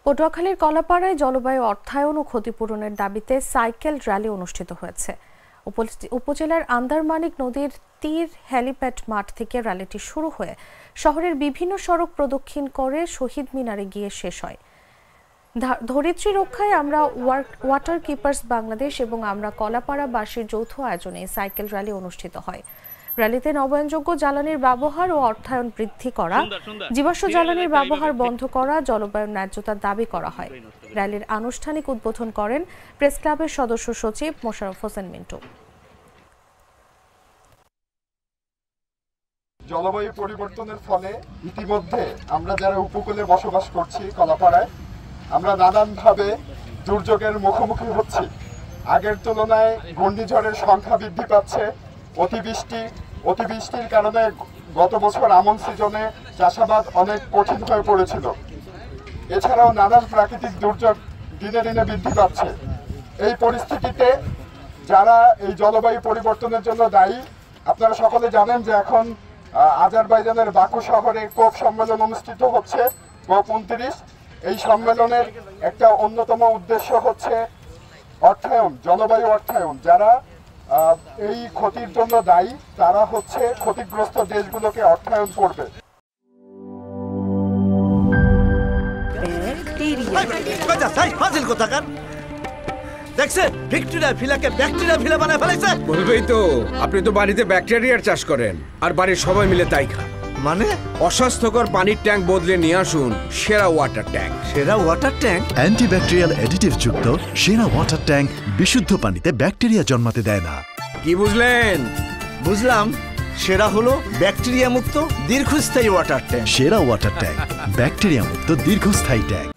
পটুয়াখালীর কলাপাড়ায় জলবায়ু অর্থায়ন ও ক্ষতিপূরণের দাবিতে সাইকেল র্যালি অনুষ্ঠিত হয়েছে। উপজেলার আন্দারমানিক নদীর তীর হেলিপ্যাড মাঠ থেকে র্যালিটি শুরু হয়ে শহরের বিভিন্ন সড়ক প্রদক্ষিণ করে শহীদ মিনারে গিয়ে শেষ হয়। ধরিত্রী রক্ষায় আমরা ওয়াটার কিপার্স বাংলাদেশ এবং আমরা কলাপাড়াবাসীর যৌথ আয়োজনে সাইকেল র্যালি অনুষ্ঠিত হয়। র্যালিতে নবায়নযোগ্য জ্বালানির ব্যবহার ও অর্থায়ন বৃদ্ধি করা, জীবাশ্ম জ্বালানির ব্যবহার বন্ধ করা, জলবায়ু ন্যায্যতার দাবি করা হয়। র্যালির আনুষ্ঠানিক উদ্বোধন করেন প্রেস ক্লাবের সদস্য সচিব মোশাররফ হোসেন মিন্টু। জলবায়ু পরিবর্তনের ফলে ইতিমধ্যে আমরা যারা উপকূলে বসবাস করছি কলাপাড়ায়, আমরা নানানভাবে দুর্যোগের মুখোমুখি হচ্ছি। আগের তুলনায় ঘূর্ণিঝড়ের সংখ্যা বৃদ্ধি পাচ্ছে। অতিবৃষ্টির কারণে গত বছর আমন সিজনে চাষাবাদ অনেক কঠিন হয়ে পড়েছিল। এছাড়াও নানান প্রাকৃতিক দুর্যোগ দিনে দিনে বৃদ্ধি পাচ্ছে। এই পরিস্থিতিতে যারা এই জলবায়ু পরিবর্তনের জন্য দায়ী, আপনারা সকলে জানেন যে এখন আজারবাইজানের বাকু শহরে কোপ সম্মেলন অনুষ্ঠিত হচ্ছে, COP29। এই সম্মেলনের একটা অন্যতম উদ্দেশ্য হচ্ছে অর্থায়ন, জলবায়ু অর্থায়ন। যারা এই ক্ষতির জন্য দায়ী তারা হচ্ছে ক্ষতিগ্রস্ত দেশগুলোকে অর্থায়ন করবে। বলবেই তো, আপনি তো বাড়িতে ব্যাকটেরিয়ার চাষ করেন আর বাড়ির সবাই মিলে তাই খান। মানে অস্বাস্থ্যকর পানির ট্যাঙ্ক বদলে নিয়ে আসুন সেরা ওয়াটার ট্যাঙ্ক। সেরা ওয়াটার ট্যাঙ্ক অ্যান্টিব্যাকটেরিয়াল অ্যাডিটিভ যুক্ত সেরা ওয়াটার ট্যাঙ্ক বিশুদ্ধ পানিতে ব্যাকটেরিয়া জন্মাতে দেয় না। কি বুঝলেন? বুঝলাম, সেরা হলো ব্যাকটেরিয়া মুক্ত দীর্ঘস্থায়ী ওয়াটার ট্যাঙ্ক। সেরা ওয়াটার ট্যাঙ্ক, ব্যাকটেরিয়া মুক্ত দীর্ঘস্থায়ী ট্যাঙ্ক।